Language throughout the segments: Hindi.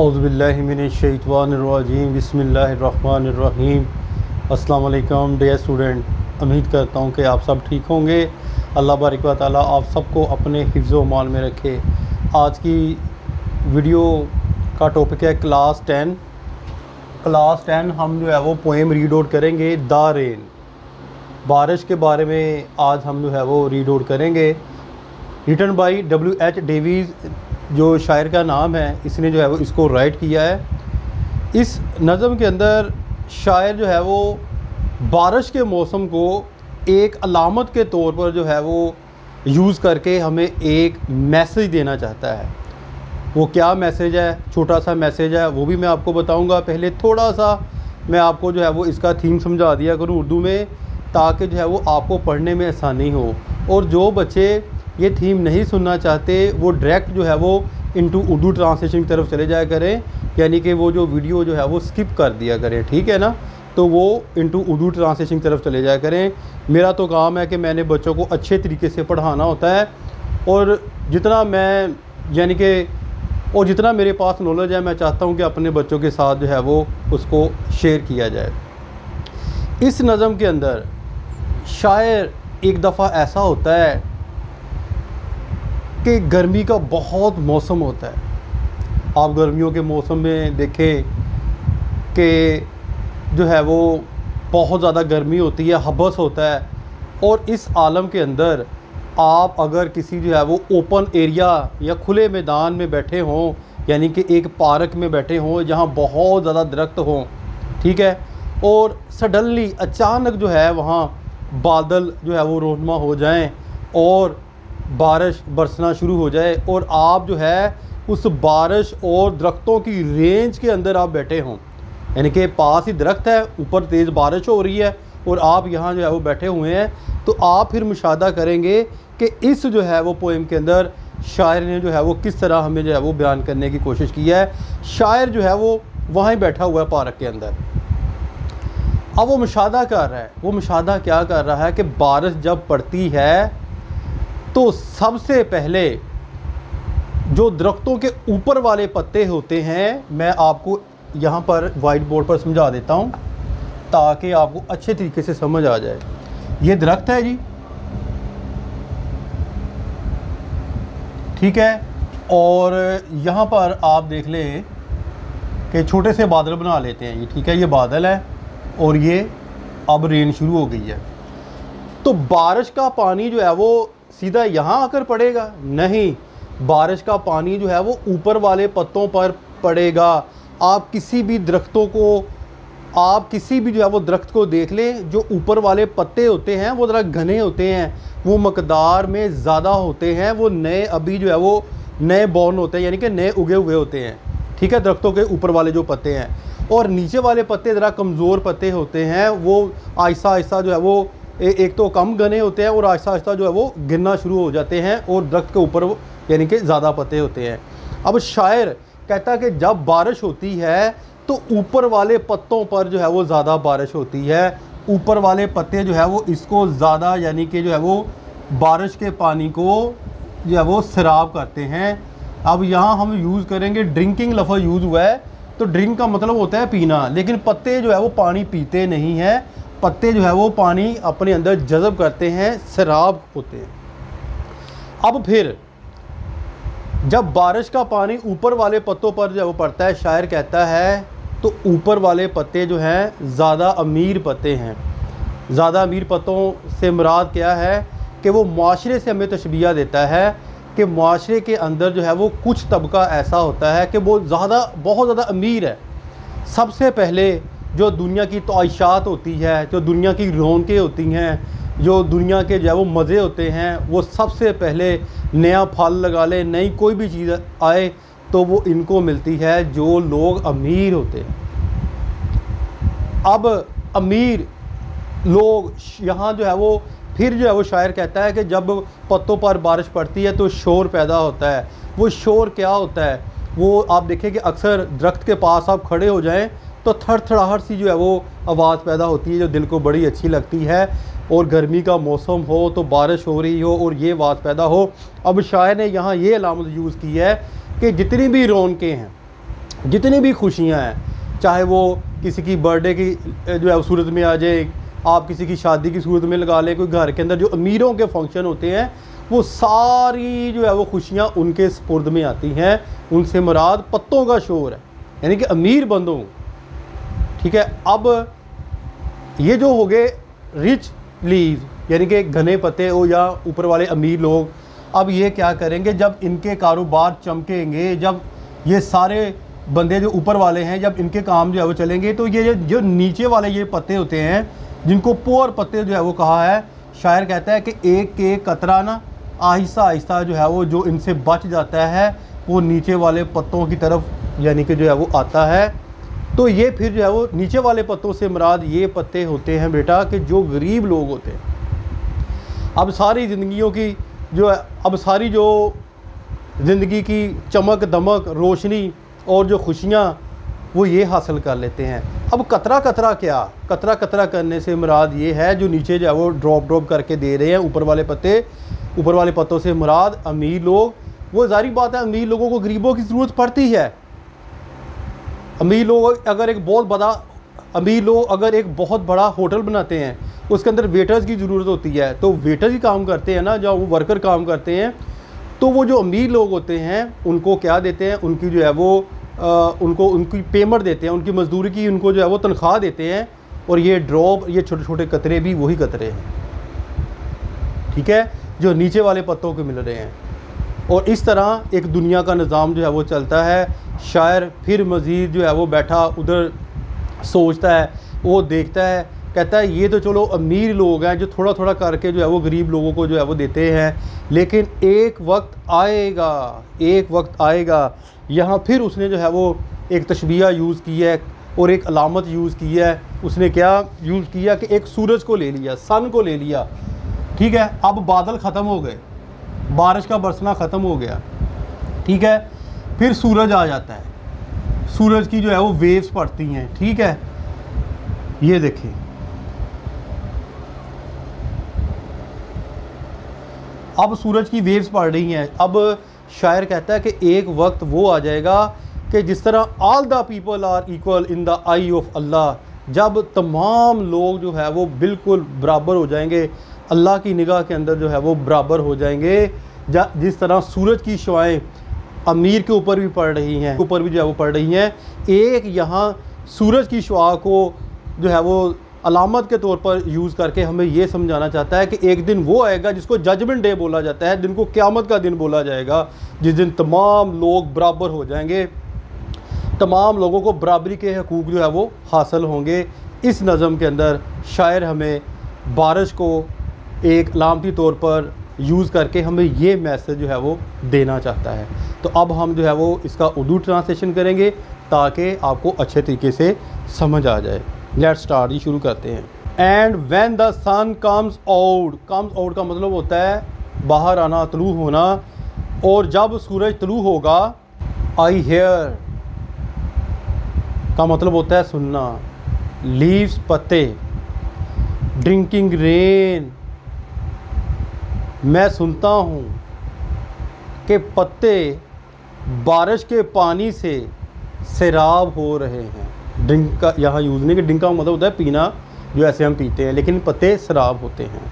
औज़ुबिल्लाहिमिनश्शैतानिर्रजीम बिस्मिल्लाहिर्रहमानिर्रहीम। अस्सलाम वालेकुम डियर स्टूडेंट, उम्मीद करता हूँ कि आप सब ठीक होंगे। अल्लाह बारिक व तआला आप सबको अपने हिफ्ज़ व मान में रखे। आज की वीडियो का टॉपिक है क्लास 10। क्लास 10 हम जो है वो पोएम रीड आउट करेंगे, द रेन। बारिश के बारे में आज हम जो है वो रीड आउट करेंगे। Written by W.H. डेवीज़, जो शायर का नाम है, इसने जो है वो इसको राइट किया है। इस नज़म के अंदर शायर जो है वो बारिश के मौसम को एक अलामत के तौर पर जो है वो यूज़ करके हमें एक मैसेज देना चाहता है। वो क्या मैसेज है, छोटा सा मैसेज है, वो भी मैं आपको बताऊंगा। पहले थोड़ा सा मैं आपको जो है वो इसका थीम समझा दिया करूँ उर्दू में, ताकि जो है वो आपको पढ़ने में आसानी हो। और जो बच्चे ये थीम नहीं सुनना चाहते वो डायरेक्ट जो है वो इनटू उर्दू ट्रांसलेशन की तरफ चले जाया करें, यानी कि वो जो वीडियो जो है वो स्किप कर दिया करें, ठीक है ना। तो वो इनटू उर्दू ट्रांसलेशन की तरफ चले जाया करें। मेरा तो काम है कि मैंने बच्चों को अच्छे तरीके से पढ़ाना होता है, और जितना मैं यानी कि और जितना मेरे पास नॉलेज है मैं चाहता हूँ कि अपने बच्चों के साथ जो है वो उसको शेयर किया जाए। इस नज़म के अंदर शायर एक दफ़ा ऐसा होता है कि गर्मी का बहुत मौसम होता है। आप गर्मियों के मौसम में देखें कि जो है वो बहुत ज़्यादा गर्मी होती है, हबस होता है। और इस आलम के अंदर आप अगर किसी जो है वो ओपन एरिया या खुले मैदान में बैठे हों, यानी कि एक पार्क में बैठे हों जहाँ बहुत ज़्यादा दरख्त हों, ठीक है, और सडनली अचानक जो है वहाँ बादल जो है वो रोनमा हो जाएं और बारिश बरसना शुरू हो जाए, और आप जो है उस बारिश और दरख्तों की रेंज के अंदर आप बैठे हों, यानी कि पास ही दरख्त है, ऊपर तेज़ बारिश हो रही है और आप यहाँ जो है वो बैठे हुए हैं। तो आप फिर मुशाहदा करेंगे कि इस जो है वो पोएम के अंदर शायर ने जो है वो किस तरह हमें जो है वो बयान करने की कोशिश की है। शायर जो है वो वहाँ ही बैठा हुआ है पार्क के अंदर। अब वो मुशाहदा कर रहा है, वो मुशाहदा क्या कर रहा है कि बारिश जब पड़ती है तो सबसे पहले जो दरख्तों के ऊपर वाले पत्ते होते हैं, मैं आपको यहाँ पर वाइट बोर्ड पर समझा देता हूँ ताकि आपको अच्छे तरीके से समझ आ जाए। ये दरख्त है जी, ठीक है, और यहाँ पर आप देख लें कि छोटे से बादल बना लेते हैं ये, ठीक है, ये बादल है और ये अब रेन शुरू हो गई है। तो बारिश का पानी जो है वो सीधा यहाँ आकर पड़ेगा? नहीं, बारिश का पानी जो है वो ऊपर वाले पत्तों पर पड़ेगा। आप किसी भी दरख्तों को, आप किसी भी जो है वो दरख्त को देख लें, जो ऊपर वाले पत्ते होते हैं वो ज़रा घने होते हैं, वो मकदार में ज़्यादा होते हैं, वो नए अभी जो है वो नए बॉर्न होते हैं, यानी कि नए उगे हुए होते हैं, ठीक है, दरख्तों के ऊपर वाले जो पत्ते हैं। और नीचे वाले पत्ते ज़रा कमज़ोर पत्ते होते हैं, वो आहिस्ता आहिस्ता जो है वो एक तो कम घने होते हैं और आहिस्ता आहिस्ता जो है वो गिरना शुरू हो जाते हैं, और दरख्त के ऊपर यानी कि ज़्यादा पत्ते होते हैं। अब शायर कहता है कि जब बारिश होती है तो ऊपर वाले पत्तों पर जो है वो ज़्यादा बारिश होती है। ऊपर वाले पत्ते जो है वो इसको ज़्यादा यानी कि जो है वो बारिश के पानी को जो है वो सराब करते हैं। अब यहाँ हम यूज़ करेंगे, ड्रिंकिंग लफ्ज़ यूज़ हुआ है, तो ड्रिंक का मतलब होता है पीना, लेकिन पत्ते जो है वो पानी पीते नहीं हैं, पत्ते जो है वो पानी अपने अंदर जज़ब करते हैं, सराब होते हैं। अब फिर जब बारिश का पानी ऊपर वाले पत्तों पर जब पड़ता है, शायर कहता है तो ऊपर वाले पत्ते जो हैं ज़्यादा अमीर पत्ते हैं। ज़्यादा अमीर पत्तों से मुराद क्या है कि वो माशरे से हमें तशबीह देता है कि माशरे के अंदर जो है वो कुछ तबका ऐसा होता है कि वो बहुत ज़्यादा अमीर है। सबसे पहले जो दुनिया की तआइशात होती है, जो दुनिया की रौनकें होती हैं, जो दुनिया के जो है वो मज़े होते हैं, वो सबसे पहले नया फल लगा ले, नई कोई भी चीज़ आए तो वो इनको मिलती है जो लोग अमीर होते हैं। अब अमीर लोग यहाँ जो है वो फिर जो है वो शायर कहता है कि जब पत्तों पर बारिश पड़ती है तो शोर पैदा होता है। वो शोर क्या होता है? वो आप देखें कि अक्सर दरख्त के पास आप खड़े हो जाएं तो थड़थड़ाहट सी जो है वो आवाज़ पैदा होती है, जो दिल को बड़ी अच्छी लगती है। और गर्मी का मौसम हो तो बारिश हो रही हो और ये आवाज़ पैदा हो। अब शायर ने यहाँ ये अलामत यूज़ की है कि जितनी भी रौनकें हैं, जितनी भी खुशियाँ हैं, चाहे वो किसी की बर्थडे की जो है सूरत में आ जाए, आप किसी की शादी की सूरत में लगा लें, कोई घर के अंदर जो अमीरों के फंक्शन होते हैं, वो सारी जो है वो खुशियाँ उनके स्पुर्द में आती हैं। उनसे मुराद पत्तों का शोर है, यानी कि अमीर बंदों, ठीक है। अब ये जो हो गए रिच लीव, यानी कि घने पत्ते हो या ऊपर वाले अमीर लोग, अब ये क्या करेंगे, जब इनके कारोबार चमकेंगे, जब ये सारे बंदे जो ऊपर वाले हैं, जब इनके काम जो है वो चलेंगे, तो ये जो नीचे वाले ये पत्ते होते हैं, जिनको पुअर पत्ते जो है वो कहा है, शायर कहता है कि एक एक कतरा ना आहिस्ता आहिस्ता जो है वो जो इनसे बच जाता है, वो नीचे वाले पत्तों की तरफ यानी कि जो है वो आता है। तो ये फिर जो है वो नीचे वाले पत्तों से मुराद ये पत्ते होते हैं बेटा कि जो गरीब लोग होते हैं। अब सारी ज़िंदगियों की जो है, अब सारी जो ज़िंदगी की चमक दमक रोशनी और जो खुशियाँ वो ये हासिल कर लेते हैं। अब कतरा कतरा क्या, कतरा कतरा करने से मुराद ये है जो नीचे जो है वो ड्रॉप ड्रॉप करके दे रहे हैं ऊपर वाले पत्ते। ऊपर वाले पत्तों से मुराद अमीर लोग। वो जारी बात है, अमीर लोगों को गरीबों की ज़रूरत पड़ती है। अमीर लोग अगर एक बहुत बड़ा होटल बनाते हैं, उसके अंदर वेटर्स की ज़रूरत होती है, तो वेटर ही काम करते हैं ना, जहाँ वो वर्कर काम करते हैं। तो वो जो अमीर लोग होते हैं उनको क्या देते हैं, उनकी जो है वो उनको उनकी पेमेंट देते हैं, उनकी मजदूरी की उनको जो है वो तनख्वाह देते हैं। और ये ड्रॉप, ये छोटे छोटे कतरे भी वही कतरे हैं, ठीक है, जो नीचे वाले पत्तों को मिल रहे हैं। और इस तरह एक दुनिया का निज़ाम जो है वो चलता है। शायर फिर मज़ीद जो है वो बैठा उधर सोचता है, वो देखता है, कहता है ये तो चलो अमीर लोग हैं जो थोड़ा थोड़ा करके जो है वो गरीब लोगों को जो है वो देते हैं, लेकिन एक वक्त आएगा यहाँ फिर उसने जो है वो एक तशबीह यूज़ की है और एक अलामत यूज़ की है। उसने क्या यूज़ किया कि एक सूरज को ले लिया, सन को ले लिया, ठीक है। अब बादल ख़त्म हो गए, बारिश का बरसना ख़त्म हो गया, ठीक है। फिर सूरज आ जाता है, सूरज की जो है वो वेव्स पड़ती हैं, ठीक है। ये देखिए, अब सूरज की वेव्स पड़ रही हैं। अब शायर कहता है कि एक वक्त वो आ जाएगा कि जिस तरह all the people are equal in the eye of Allah, जब तमाम लोग जो है वो बिल्कुल बराबर हो जाएंगे, अल्लाह की निगाह के अंदर जो है वो बराबर हो जाएंगे। जिस तरह सूरज की शुआएं अमीर के ऊपर भी पड़ रही हैं, ऊपर भी जो है वो पड़ रही हैं, एक यहाँ सूरज की शुआ को जो है वो अलामत के तौर पर यूज़ करके हमें ये समझाना चाहता है कि एक दिन वो आएगा जिसको जजमेंट डे बोला जाता है, जिनको क़यामत का दिन बोला जाएगा, जिस दिन तमाम लोग बराबर हो जाएंगे, तमाम लोगों को बराबरी के हकूक़ जो है वो हासिल होंगे। इस नज़म के अंदर शायर हमें बारिश को एक अलामती तौर पर यूज़ करके हमें ये मैसेज जो है वो देना चाहता है। तो अब हम जो है वो इसका उर्दू ट्रांसलेशन करेंगे ताकि आपको अच्छे तरीके से समझ आ जाए। लेट्स स्टार्ट, ये शुरू करते हैं। And when the sun comes out का मतलब होता है बाहर आना, तलू होना। और जब सूरज तलू होगा, आई हेयर का मतलब होता है सुनना, लीव्स पत्ते, ड्रिंकिंग रेन मैं सुनता हूँ कि पत्ते बारिश के पानी से सैराब हो रहे हैं। ड्रिंक का यहाँ यूज़ नहीं, कि ड्रिंक का मतलब होता है पीना, जो ऐसे हम पीते हैं, लेकिन पत्ते सैराब होते हैं।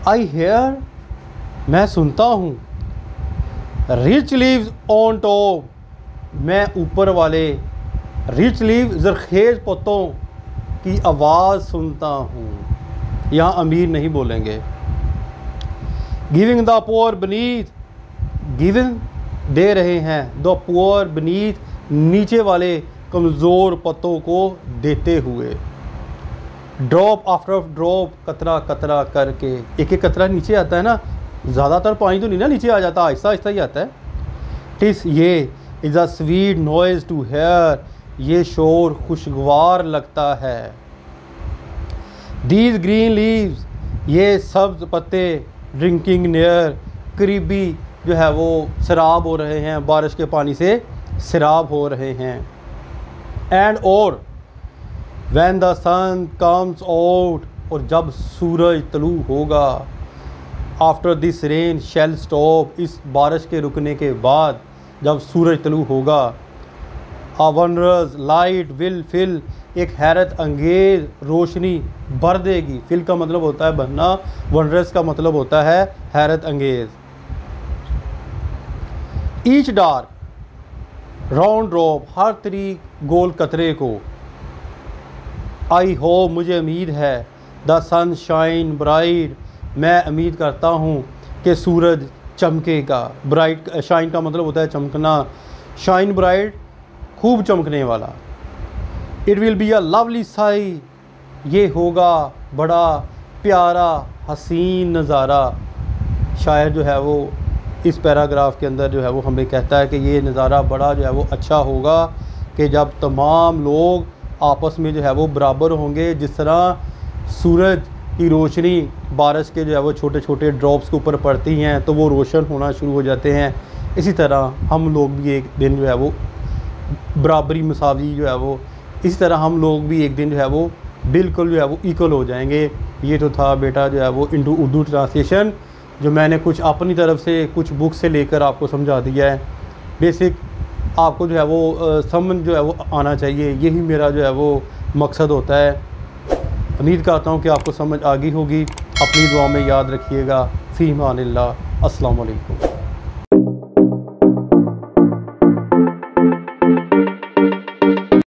आई हेयर मैं सुनता हूँ, रिच लीव्स ऑन टॉप मैं ऊपर वाले रिच लीव ज़रखेज़ पत्तों की आवाज़ सुनता हूँ। यहाँ अमीर नहीं बोलेंगे। Giving the poor beneath, giving दे रहे हैं, द पुअर बीनीथ नीचे वाले कमज़ोर पत्तों को देते हुए। ड्रॉप आफ्टर ड्रॉप, कतरा कतरा करके, एक एक कतरा नीचे आता है ना, ज़्यादातर पानी तो नहीं ना नीचे आ जाता, आहिस्ता आहिस्ता ही आता है। टिस ये is a sweet noise to hear, ये शोर खुशगवार लगता है। दीज ग्रीन लीव्स, ये सब्ज़ पत्ते, ड्रिंकिंग नियर करीबी जो है वो सैराब हो रहे हैं, बारिश के पानी से सैराब हो रहे हैं। एंड और when the sun comes out, और जब सूरज तलू होगा, after this rain shall stop, इस बारिश के रुकने के बाद जब सूरज तलू होगा, आ वनरस लाइट विल फिल, एक हैरत अंगेज रोशनी भर देगी। फिल का मतलब होता है भरना, वनरस का मतलब होता है हैरत अंगेज। ईच डार्क राउंड ड्रॉप, हर तरीक गोल कतरे को। आई होप, मुझे उम्मीद है। द सन शाइन ब्राइट, मैं उम्मीद करता हूँ कि सूरज चमकेगा। ब्राइट, शाइन का मतलब होता है चमकना। शाइन ब्राइट, खूब चमकने वाला। It will be a lovely Sai, ये होगा बड़ा प्यारा हसीन नज़ारा। शायर जो है वो इस पैराग्राफ के अंदर जो है वो हमें कहता है कि ये नज़ारा बड़ा जो है वो अच्छा होगा कि जब तमाम लोग आपस में जो है वो बराबर होंगे। जिस तरह सूरज की रोशनी बारिश के जो है वो छोटे छोटे ड्रॉप्स के ऊपर पड़ती हैं तो वो रोशन होना शुरू हो जाते हैं, इसी तरह हम लोग भी एक दिन जो है वो बराबरी मसावी जो है वो, इसी तरह हम लोग भी एक दिन जो है वो बिल्कुल जो है वो इक्वल हो जाएंगे। ये तो था बेटा जो है वो इंटू उर्दू ट्रांसलेशन, जो मैंने कुछ अपनी तरफ से कुछ बुक से लेकर आपको समझा दिया है। बेसिक आपको जो है वो समझ जो है वो आना चाहिए, यही मेरा जो है वो मकसद होता है। उम्मीद करता हूँ कि आपको समझ आ गई होगी। अपनी दुआ में याद रखिएगा। फ़ी अमानिल्लाह। अस्सलाम वालेकुम।